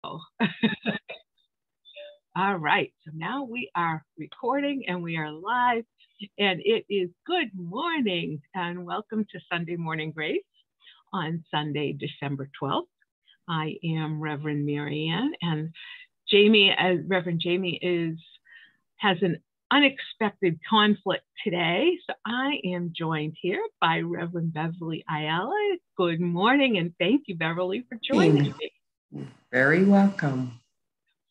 All right, so now we are recording and we are live, and it is good morning and welcome to Sunday Morning Grace on Sunday, December 12th. I am Reverend Marianne, and Reverend Jamie has an unexpected conflict today, so I am joined here by Reverend Beverly Ayala. Good morning, and thank you, Beverly, for joining me. Very welcome.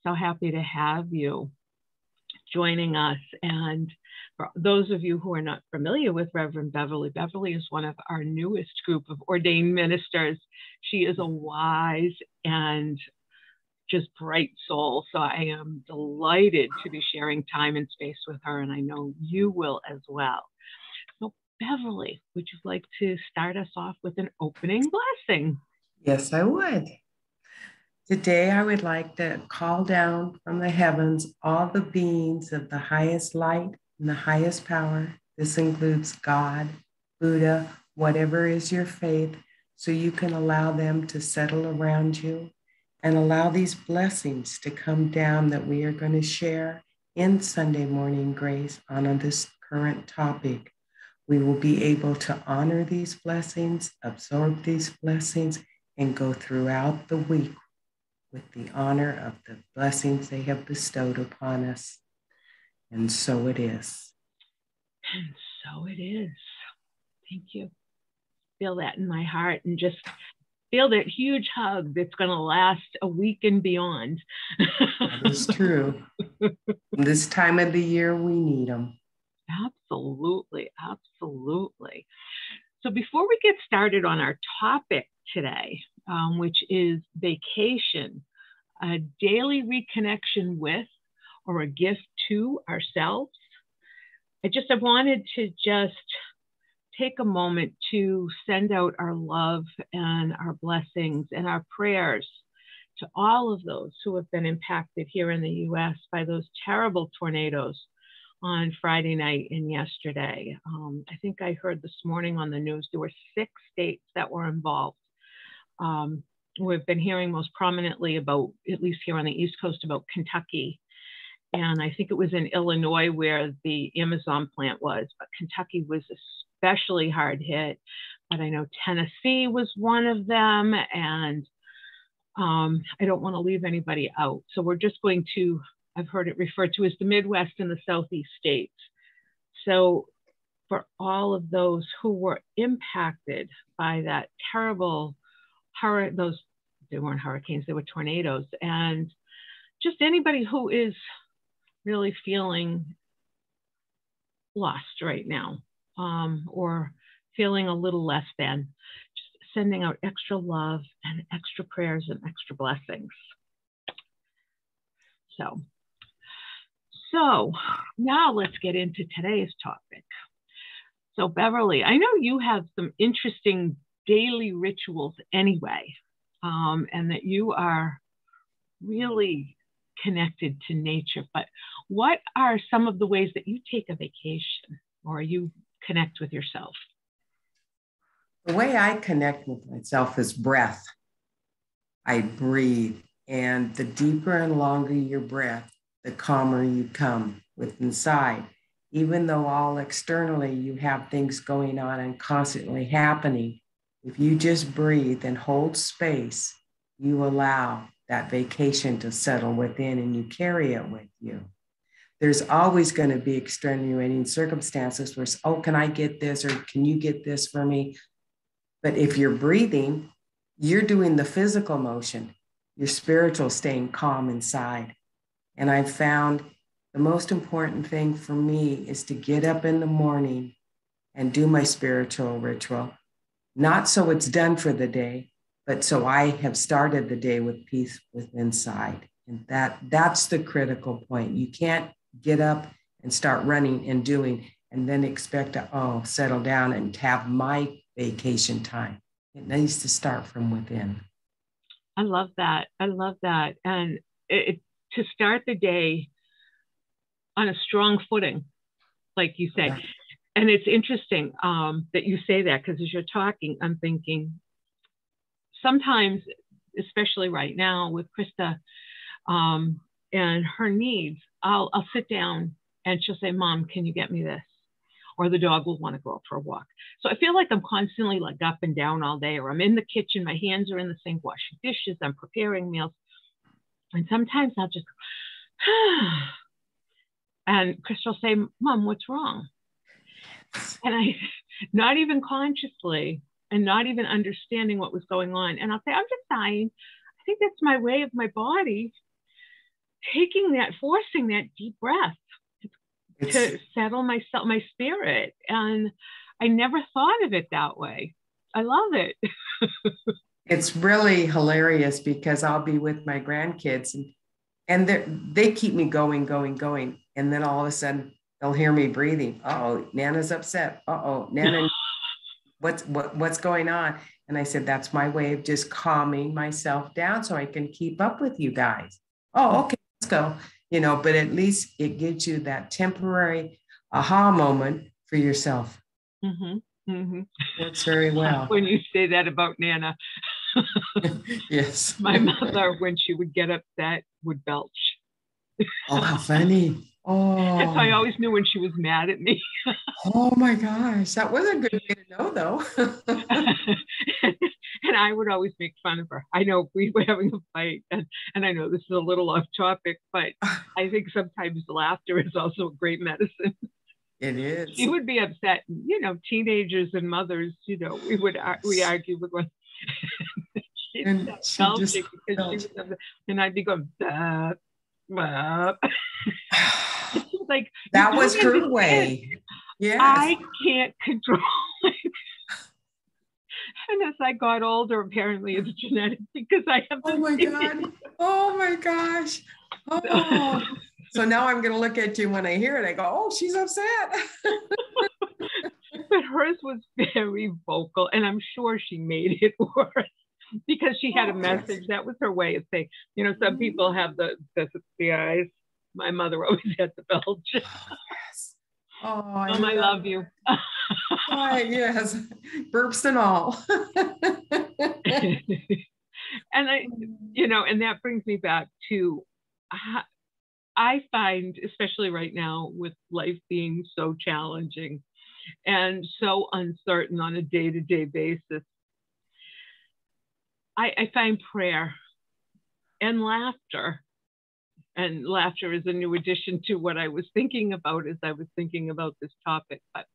So happy to have you joining us. And for those of you who are not familiar with Reverend Beverly, Beverly is one of our newest group of ordained ministers. She is a wise and just bright soul. So I am delighted to be sharing time and space with her, and I know you will as well. So Beverly, would you like to start us off with an opening blessing? Yes, I would. Today, I would like to call down from the heavens all the beings of the highest light and the highest power. This includes God, Buddha, whatever is your faith, so you can allow them to settle around you and allow these blessings to come down that we are going to share in Sunday Morning Grace on this current topic. We will be able to honor these blessings, absorb these blessings, and go throughout the week with the honor of the blessings they have bestowed upon us. And so it is. And so it is. Thank you. Feel that in my heart, and just feel that huge hug that's going to last a week and beyond. That is true. This time of the year, we need them. Absolutely. Absolutely. So before we get started on our topic today, which is vacation, a daily reconnection with or a gift to ourselves, I wanted to just take a moment to send out our love and our blessings and our prayers to all of those who have been impacted here in the U.S. by those terrible tornadoes on Friday night and yesterday. I think I heard this morning on the news there were 6 states that were involved. We've been hearing most prominently about, at least here on the East Coast, about Kentucky. And I think it was in Illinois where the Amazon plant was, but Kentucky was especially hard hit. But I know Tennessee was one of them, and I don't want to leave anybody out. So we're just going to, I've heard it referred to as the Midwest and the Southeast states. So for all of those who were impacted by that terrible they weren't hurricanes, they were tornadoes, and just anybody who is really feeling lost right now, or feeling a little less than, just sending out extra love and extra prayers and extra blessings. So now let's get into today's topic. So Beverly, I know you have some interesting daily rituals anyway, and that you are really connected to nature, but what are some of the ways that you take a vacation or you connect with yourself? The way I connect with myself is breath. I breathe, and the deeper and longer your breath, the calmer you come with inside. Even though all externally you have things going on and constantly happening, if you just breathe and hold space, you allow that vacation to settle within and you carry it with you. There's always going to be extenuating circumstances where, oh, can I get this, or can you get this for me? But if you're breathing, you're doing the physical motion, your spiritual staying calm inside. And I've found the most important thing for me is to get up in the morning and do my spiritual ritual, not so it's done for the day, but so I have started the day with peace within inside. And that's the critical point. You can't get up and start running and doing and then expect to, settle down and have my vacation time. It needs to start from within. I love that. I love that. And to start the day on a strong footing, like you say. Yeah. And it's interesting that you say that, because as you're talking, I'm thinking sometimes especially right now with Krista and her needs, I'll sit down and she'll say, Mom, can you get me this? Or the dog will want to go out for a walk. So I feel like I'm constantly like up and down all day, or I'm in the kitchen, my hands are in the sink washing dishes, I'm preparing meals. And sometimes I'll just, and Krista will say, Mom, what's wrong? And I, not even consciously and not even understanding what was going on. And I'll say, I'm just dying. I think that's my way of my body taking that, forcing that deep breath to settle myself, my spirit. And I never thought of it that way. I love it. It's really hilarious because I'll be with my grandkids and they keep me going. And then all of a sudden they'll hear me breathing. Uh-oh, Nana's upset. Uh-oh, Nana, what's going on? And I said, that's my way of just calming myself down so I can keep up with you guys. Oh, okay, let's go. But at least it gives you that temporary aha moment for yourself. Mm-hmm. Mm-hmm. Works very well. When you say that about Nana. Yes. My mother, when she would get upset, would belch. Oh, how funny. Oh. So I always knew when she was mad at me. Oh my gosh. That was a good way to know though. And I would always make fun of her. I know we were having a fight and I know this is a little off topic, but I think sometimes laughter is also a great medicine. It is. She would be upset. Teenagers and mothers, we argue with one. And I'd be going, like that was her way. Yeah, I can't control it. And as I got older, apparently it's genetic because I have. Oh my God! Oh my gosh! Oh, so now I'm going to look at you when I hear it. I go, "Oh, she's upset." But hers was very vocal, and I'm sure she made it worse. Because she had a message. That was her way of saying, some people have the eyes. My mother always had the belch. Oh, yes. I love you. Oh, yes. Burps and all. And and that brings me back to, I find, especially right now with life being so challenging and so uncertain on a day-to-day basis, I find prayer and laughter is a new addition to what I was thinking about as I was thinking about this topic. But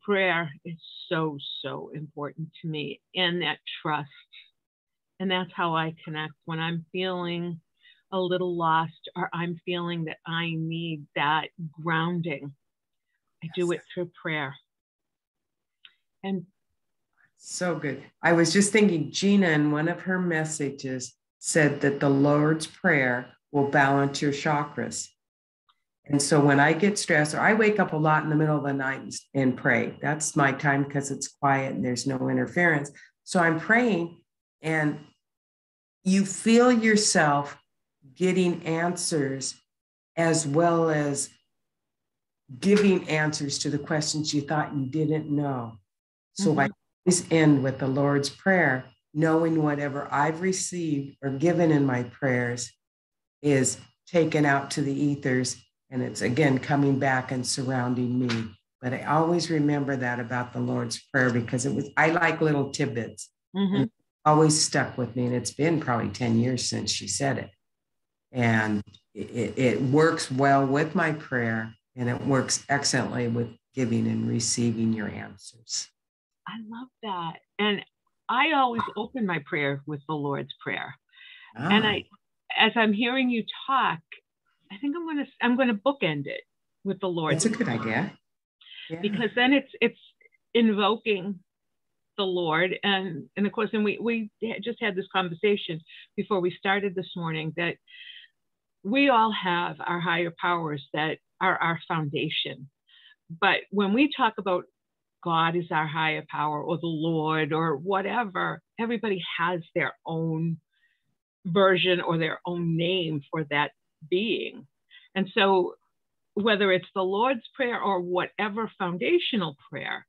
prayer is so, so important to me, and that trust. And that's how I connect when I'm feeling a little lost or I'm feeling that I need that grounding. I do it through prayer. And so good. I was just thinking, Gina, in one of her messages, said that the Lord's Prayer will balance your chakras. And so when I get stressed, or I wake up a lot in the middle of the night and pray, that's my time because it's quiet and there's no interference. So I'm praying and you feel yourself getting answers as well as giving answers to the questions you thought you didn't know. So I always end with the Lord's Prayer, knowing whatever I've received or given in my prayers is taken out to the ethers, and it's again coming back and surrounding me. But I always remember that about the Lord's Prayer because I like little tidbits. And it always stuck with me, and it's been probably 10 years since she said it. And it works well with my prayer, and it works excellently with giving and receiving your answers. I love that. And I always open my prayer with the Lord's Prayer. And as I'm hearing you talk, I think I'm going to bookend it with the Lord's Prayer. That's a Prayer. good idea. Yeah. Because then it's invoking the Lord. And of course, and we just had this conversation before we started this morning that we all have our higher powers that are our foundation. But when we talk about God is our higher power or the Lord or whatever, everybody has their own version or their own name for that being. And so whether it's the Lord's Prayer or whatever foundational prayer,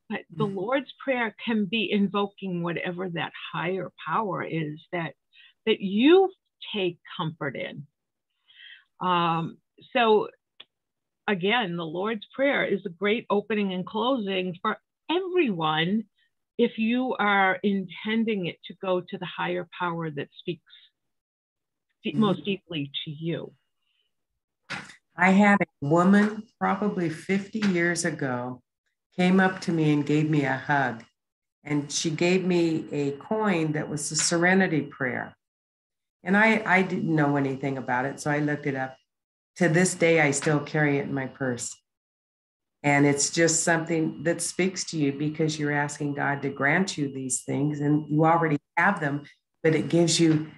but the Lord's Prayer can be invoking whatever that higher power is that that you take comfort in. So again, the Lord's Prayer is a great opening and closing for everyone if you are intending it to go to the higher power that speaks most deeply to you. I had a woman probably 50 years ago came up to me and gave me a hug. And she gave me a coin that was the Serenity Prayer. And I didn't know anything about it, so I looked it up. To this day, I still carry it in my purse. And it's just something that speaks to you because you're asking God to grant you these things and you already have them, but it gives you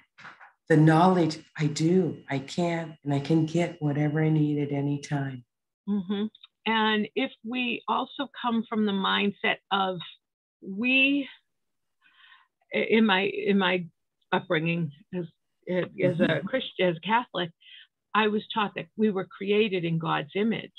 the knowledge, I can, and I can get whatever I need at any time. Mm-hmm. And if we also come from the mindset of in my upbringing as a Christian, as a Catholic, I was taught that we were created in God's image.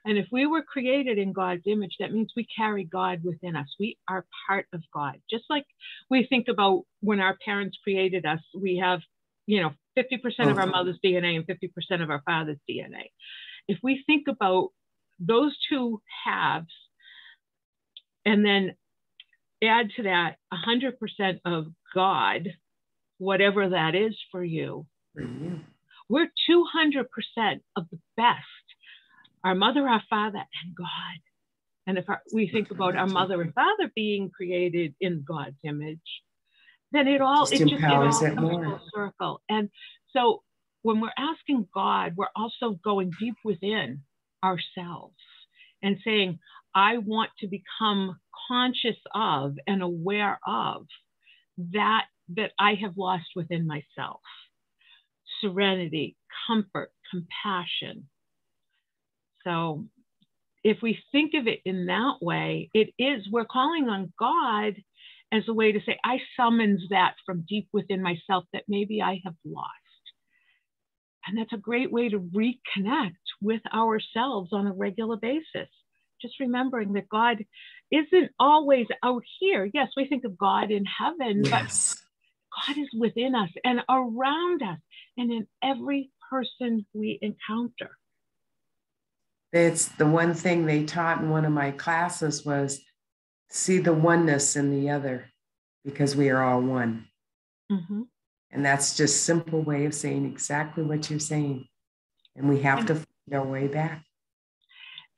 And if we were created in God's image, that means we carry God within us. We are part of God. Just like we think about when our parents created us, we have, 50% of our mother's DNA and 50% of our father's DNA. If we think about those two halves and then add to that 100% of God, whatever that is for you, we're 200% of the best. Our mother, our father, and God. And if we think about our mother and father being created in God's image, then it all comes full circle. And so when we're asking God, we're also going deep within ourselves and saying, I want to become conscious of and aware of that I have lost within myself. Serenity, comfort, compassion. So if we think of it in that way, we're calling on God as a way to say, I summons that from deep within myself that maybe I have lost. And that's a great way to reconnect with ourselves on a regular basis. Just remembering that God isn't always out here. Yes, we think of God in heaven, but God is within us and around us and in every person we encounter. It's the one thing they taught in one of my classes was see the oneness in the other because we are all one. Mm-hmm. And that's just a simple way of saying exactly what you're saying. And we have to find our way back.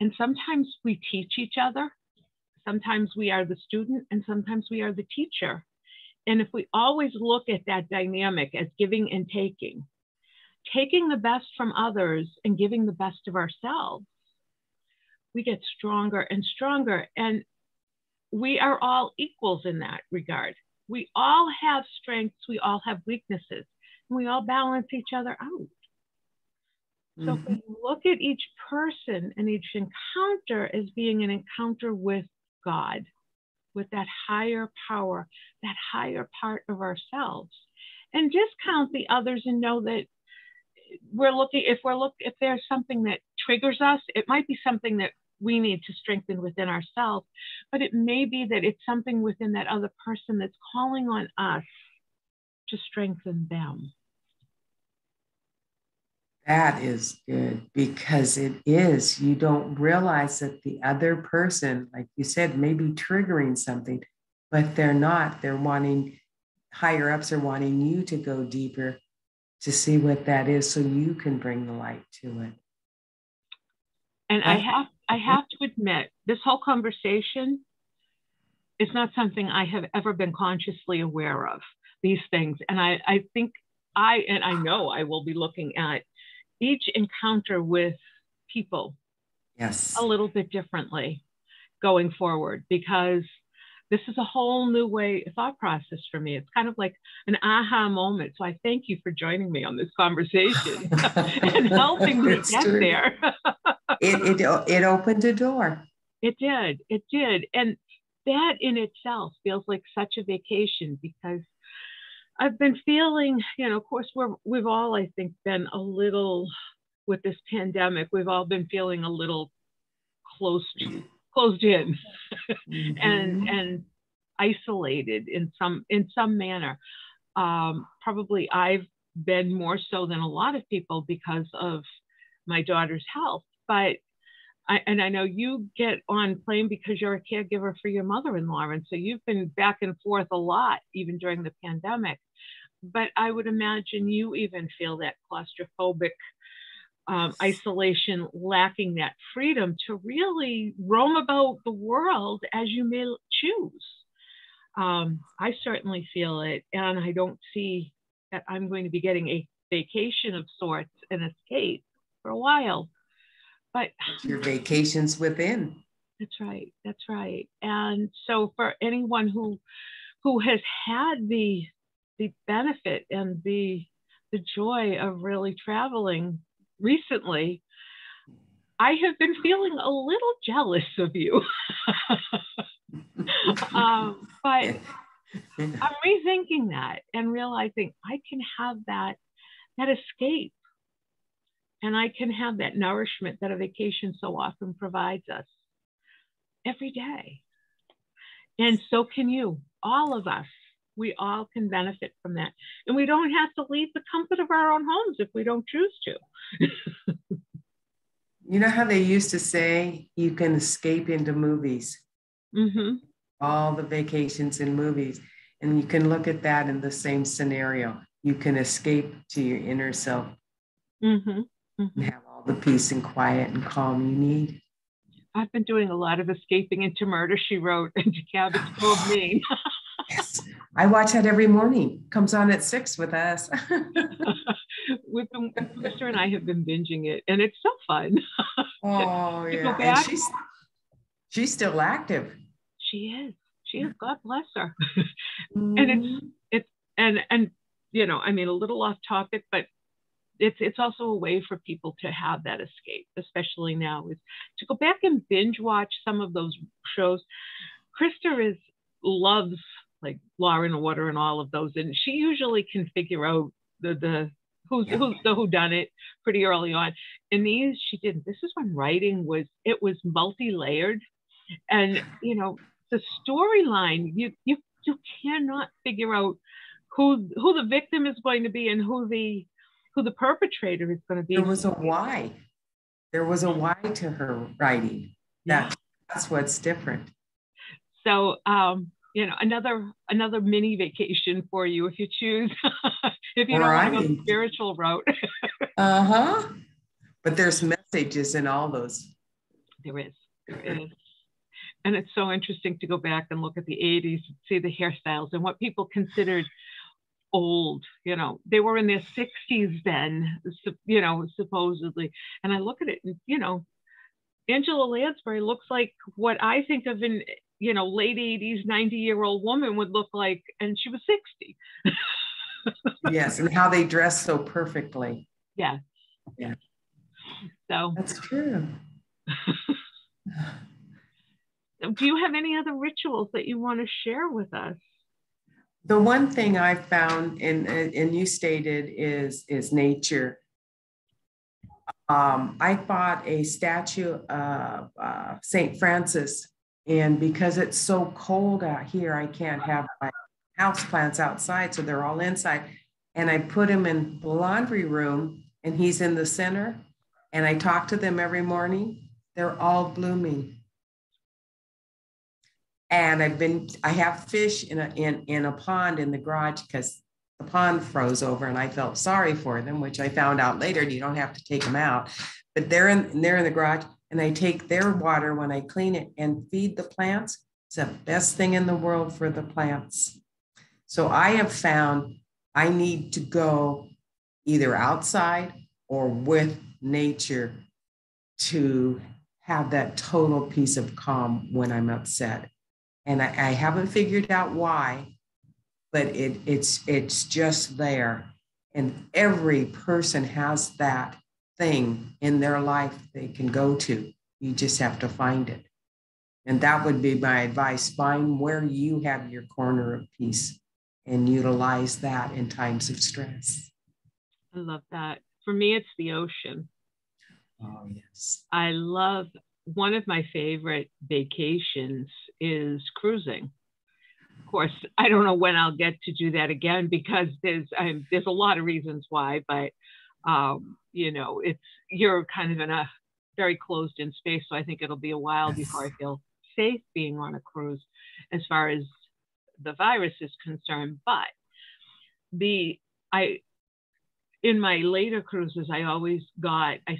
And sometimes we teach each other. Sometimes we are the student and sometimes we are the teacher. And if we always look at that dynamic as giving and taking the best from others and giving the best of ourselves, we get stronger and stronger. And we are all equals in that regard. We all have strengths. We all have weaknesses. And we all balance each other out. Mm-hmm. So if we look at each person and each encounter as being an encounter with God, with that higher power, that higher part of ourselves, and discount the others and know that if there's something that triggers us, it might be something that we need to strengthen within ourselves, but it may be that it's something within that other person that's calling on us to strengthen them. That is good because it is. You don't realize that the other person, like you said, may be triggering something, but they're not. They're wanting, higher ups are wanting you to go deeper to see what that is so you can bring the light to it. And I have to admit, this whole conversation is not something I have ever been consciously aware of, these things. And I think I know I will be looking at each encounter with people a little bit differently going forward, because this is a whole new thought process for me. It's kind of like an aha moment. So I thank you for joining me on this conversation and helping me get there. It opened a door. It did. And that in itself feels like such a vacation, because I've been feeling, of course, we've all, I think, been a little, with this pandemic, we've all been feeling a little closed in mm-hmm. and isolated in some manner. Probably I've been more so than a lot of people because of my daughter's health. But I know you get on plane because you're a caregiver for your mother-in-law. And so you've been back and forth a lot, even during the pandemic. But I would imagine you even feel that claustrophobic isolation, lacking that freedom to really roam about the world as you may choose. I certainly feel it, and I don't see that I'm going to be getting a vacation of sorts, an escape for a while. But your vacation's within. That's right. That's right. And so for anyone who has had the benefit and the joy of really traveling recently, I have been feeling a little jealous of you. But I'm rethinking that and realizing I can have that escape, and I can have that nourishment that a vacation so often provides us every day. And so can you, all of us. We all can benefit from that. And we don't have to leave the comfort of our own homes if we don't choose to. You know how they used to say you can escape into movies? Mm-hmm. All the vacations in movies. And you can look at that in the same scenario. You can escape to your inner self. Mm-hmm. Mm-hmm. And have all the peace and quiet and calm you need. I've been doing a lot of escaping into Murder, She Wrote, and to Cabot Cove, Maine. Yes, I watch that every morning. Comes on at 6 with us. Sister and I have been binging it, and it's so fun. Oh, yeah. And she's still active. She is. God bless her. Mm-hmm. And you know, I mean, a little off topic, but it's also a way for people to have that escape, especially now, is to go back and binge watch some of those shows. Krista loves like Law and Order and all of those, and she usually can figure out who's the whodunit pretty early on. And these she didn't. This is when writing was multi-layered, and you know, the storyline, you cannot figure out who the victim is going to be and who the perpetrator is going to be. There was a why. There was a why to her writing. That's what's different. So, you know, another mini vacation for you if you choose, if you don't want to go the spiritual route. But there's messages in all those. There is. And it's so interesting to go back and look at the 80s, see the hairstyles and what people considered old. You know, they were in their 60s then, you know, supposedly. And I look at it and, you know, Angela Lansbury looks like what I think of in, you know, late 80s, 90-year-old woman would look like, and she was 60. Yes, and how they dress so perfectly. Yeah. So that's true. Do you have any other rituals that you want to share with us? The one thing I found, and you stated, is nature. I bought a statue of St. Francis, and because it's so cold out here, I can't have my house plants outside, so they're all inside. And I put him in the laundry room, and he's in the center. And I talk to them every morning. They're all blooming. And I have fish in a pond in the garage because the pond froze over, and I felt sorry for them, which I found out later. You don't have to take them out, but they're in the garage, and I take their water when I clean it and feed the plants. It's the best thing in the world for the plants. So I have found I need to go either outside or with nature to have that total peace of calm when I'm upset. And I haven't figured out why, but it's just there. And every person has that thing in their life they can go to. You just have to find it. And that would be my advice. Find where you have your corner of peace and utilize that in times of stress. I love that. For me, it's the ocean. Oh, yes. I love, one of my favorite vacations is cruising. course, I don't know when I'll get to do that again, because there's a lot of reasons why, but you know, you're kind of in a very closed in space. So I think it'll be a while before I feel safe being on a cruise as far as the virus is concerned. But in my later cruises, I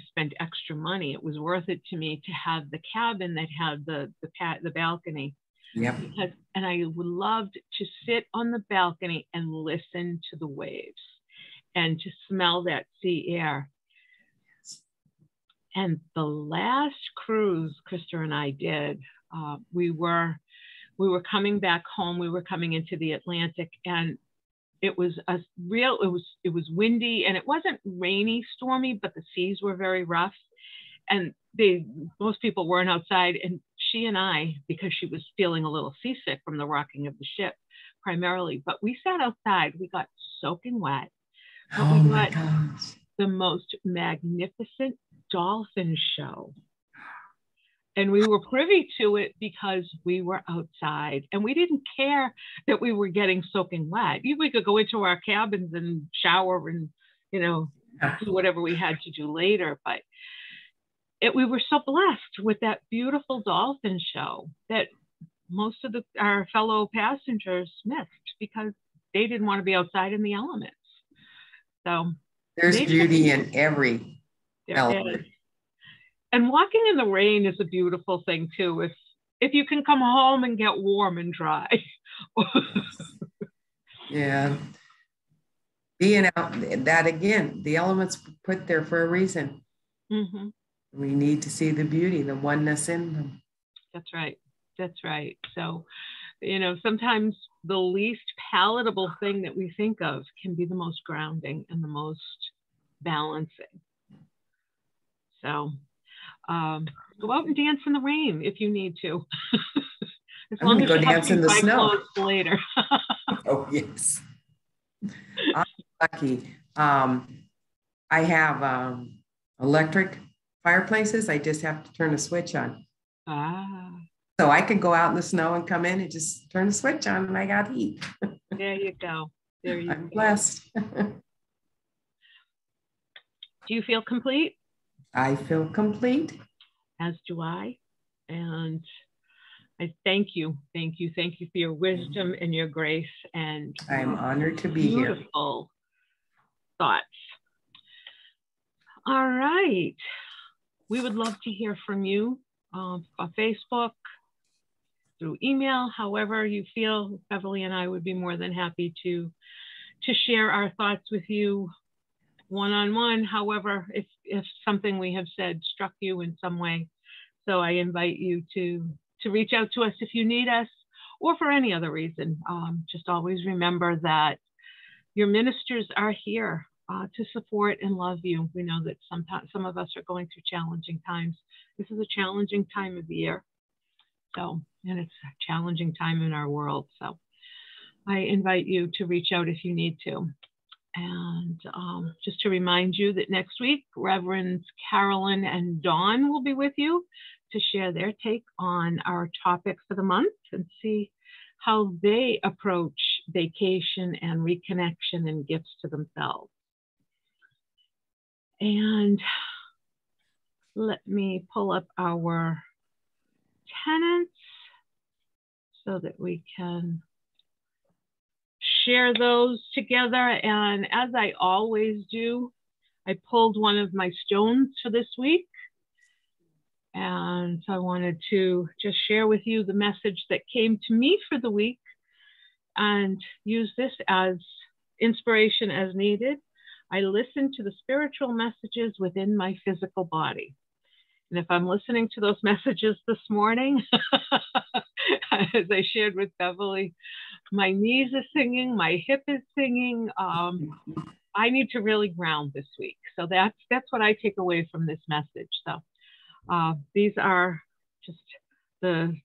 spent extra money. It was worth it to me to have the cabin that had the balcony. Yep. And I would love to sit on the balcony and listen to the waves and to smell that sea air. And the last cruise Krista and I did, we were coming back home. We were coming into the Atlantic, and it was windy, and it wasn't rainy, stormy, but the seas were very rough. And most people weren't outside, and she and I, because she was feeling a little seasick from the rocking of the ship primarily, but we sat outside. We got soaking wet. Oh my gosh. The most magnificent dolphin show. And we were privy to it because we were outside, and we didn't care that we were getting soaking wet. We could go into our cabins and shower and, you know, do whatever we had to do later. But we were so blessed with that beautiful dolphin show that most of our fellow passengers missed because they didn't want to be outside in the elements. So there's beauty in every element. And walking in the rain is a beautiful thing too. If you can come home and get warm and dry. Yeah. Being out, that again, the elements put there for a reason. Mm-hmm. We need to see the beauty, the oneness in them. That's right. That's right. So, you know, sometimes the least palatable thing that we think of can be the most grounding and the most balancing. So go out and dance in the rain if you need to. As I'm going to go dance in the snow later. Oh, yes. I'm lucky. I have electric fireplaces. I just have to turn a switch on. So I could go out in the snow and come in and just turn the switch on, and I got heat. There you go. I'm blessed. Do you feel complete? I feel complete. As do I. And I thank you. Thank you. Thank you for your wisdom and your grace. And I'm honored to be here. Beautiful thoughts. All right. We would love to hear from you on Facebook, through email, however you feel. Beverly and I would be more than happy to share our thoughts with you one-on-one. However, if something we have said struck you in some way. So I invite you to reach out to us if you need us, or for any other reason. Just always remember that your ministers are here to support and love you. We know that sometimes some of us are going through challenging times. This is a challenging time of the year. So, and it's a challenging time in our world. So I invite you to reach out if you need to. And just to remind you that next week, Reverends Carolyn and Dawn will be with you to share their take on our topic for the month and see how they approach vacation and reconnection and gifts to themselves. And let me pull up our tenants so that we can share those together. And as I always do, I pulled one of my stones for this week. And so I wanted to just share with you the message that came to me for the week and use this as inspiration as needed. I listen to the spiritual messages within my physical body. And if I'm listening to those messages this morning, as I shared with Beverly, my knees are singing, my hip is singing. I need to really ground this week. So that's what I take away from this message. So these are just the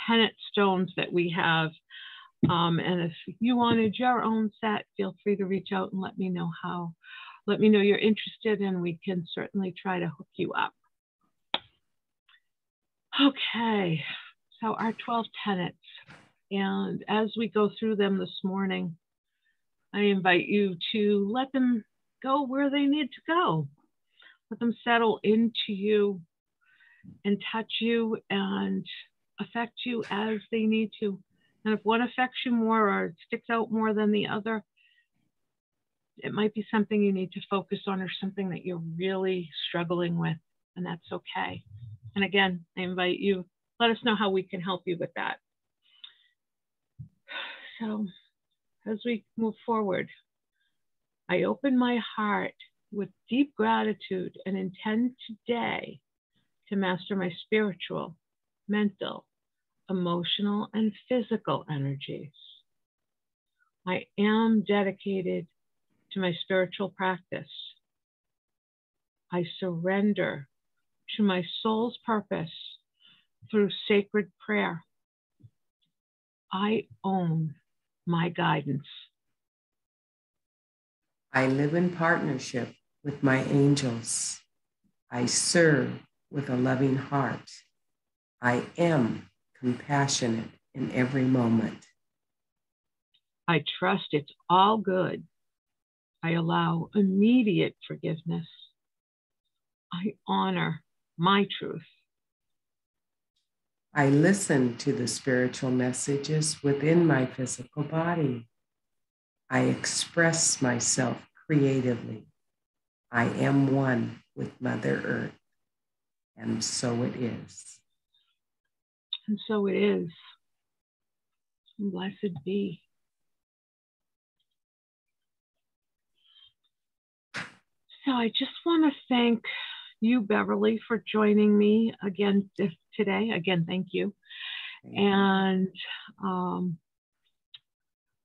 tenet stones that we have. And if you wanted your own set, feel free to reach out and let me know you're interested, and we can certainly try to hook you up. Okay, so our 12 tenets. And as we go through them this morning, I invite you to let them go where they need to go. Let them settle into you and touch you and affect you as they need to. And if one affects you more or sticks out more than the other, it might be something you need to focus on or something that you're really struggling with, and that's okay. And again, I invite you, let us know how we can help you with that. So as we move forward, I open my heart with deep gratitude and intend today to master my spiritual, mental, emotional, and physical energies. I am dedicated to my spiritual practice. I surrender to my soul's purpose through sacred prayer. I own my guidance. I live in partnership with my angels. I serve with a loving heart. I am compassionate in every moment. I trust it's all good. I allow immediate forgiveness. I honor my truth. I listen to the spiritual messages within my physical body. I express myself creatively. I am one with Mother Earth, and so it is. And so it is. And blessed be. So I just want to thank you, Beverly, for joining me again today. Again, thank you. And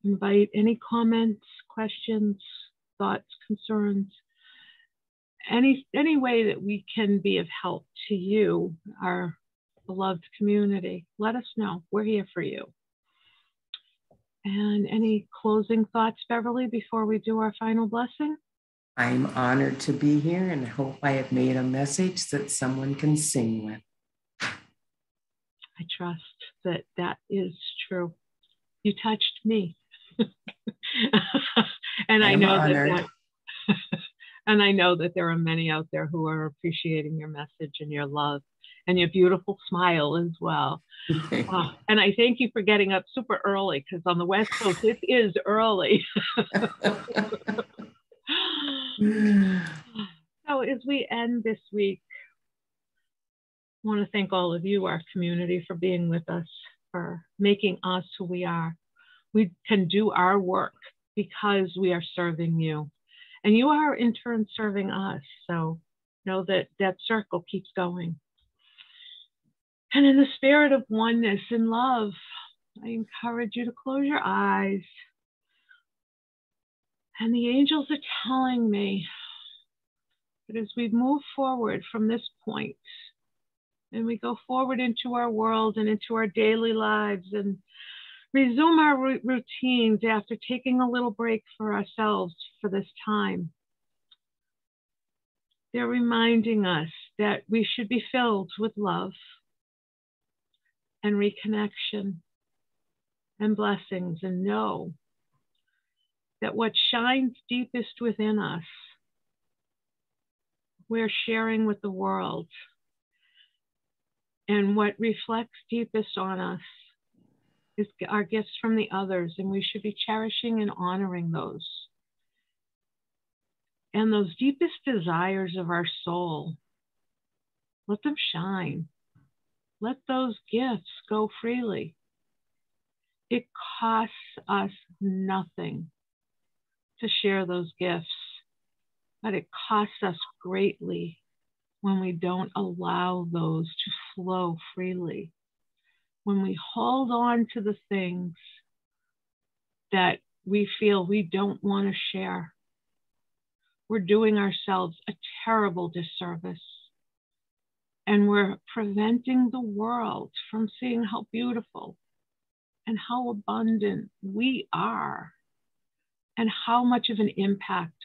invite any comments, questions, thoughts, concerns, any way that we can be of help to you, our beloved community. Let us know. We're here for you. And any closing thoughts, Beverly, before we do our final blessing? I'm honored to be here and hope I have made a message that someone can sing with. I trust that that is true. You touched me. And I know that and I know that there are many out there who are appreciating your message and your love and your beautiful smile as well. And I thank you for getting up super early, because on the West Coast, it is early. So as we end this week, I want to thank all of you, our community, for being with us, for making us who we are. We can do our work because we are serving you. And you are in turn serving us. So know that that circle keeps going. And in the spirit of oneness and love, I encourage you to close your eyes. And the angels are telling me that as we move forward from this point, and we go forward into our world and into our daily lives and resume our routines after taking a little break for ourselves for this time, they're reminding us that we should be filled with love and reconnection and blessings, and know that what shines deepest within us, we're sharing with the world. And what reflects deepest on us is our gifts from the others, and we should be cherishing and honoring those. And those deepest desires of our soul, let them shine. Let those gifts go freely. It costs us nothing to share those gifts, but it costs us greatly when we don't allow those to flow freely. When we hold on to the things that we feel we don't want to share, we're doing ourselves a terrible disservice. And we're preventing the world from seeing how beautiful and how abundant we are, and how much of an impact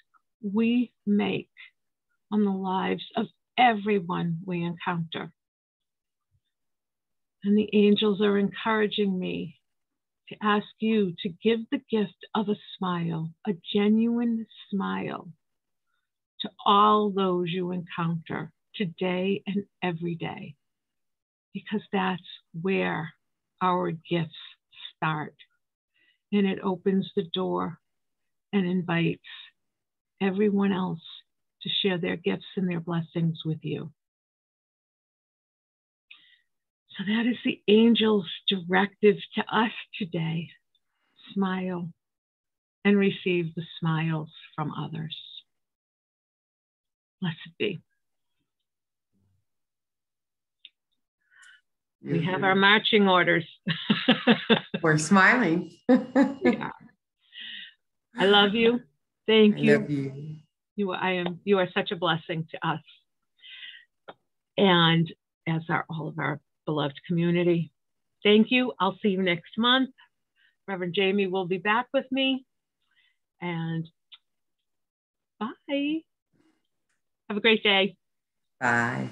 we make on the lives of everyone we encounter. And the angels are encouraging me to ask you to give the gift of a smile, a genuine smile, to all those you encounter today and every day, because that's where our gifts start. And it opens the door and invites everyone else to share their gifts and their blessings with you. So that is the angel's directive to us today. Smile and receive the smiles from others. Blessed be. We have our marching orders. We're smiling. We are. I love you. Thank you. I love you. You are such a blessing to us. And as are all of our beloved community. Thank you. I'll see you next month. Reverend Jamie will be back with me. And bye. Have a great day. Bye.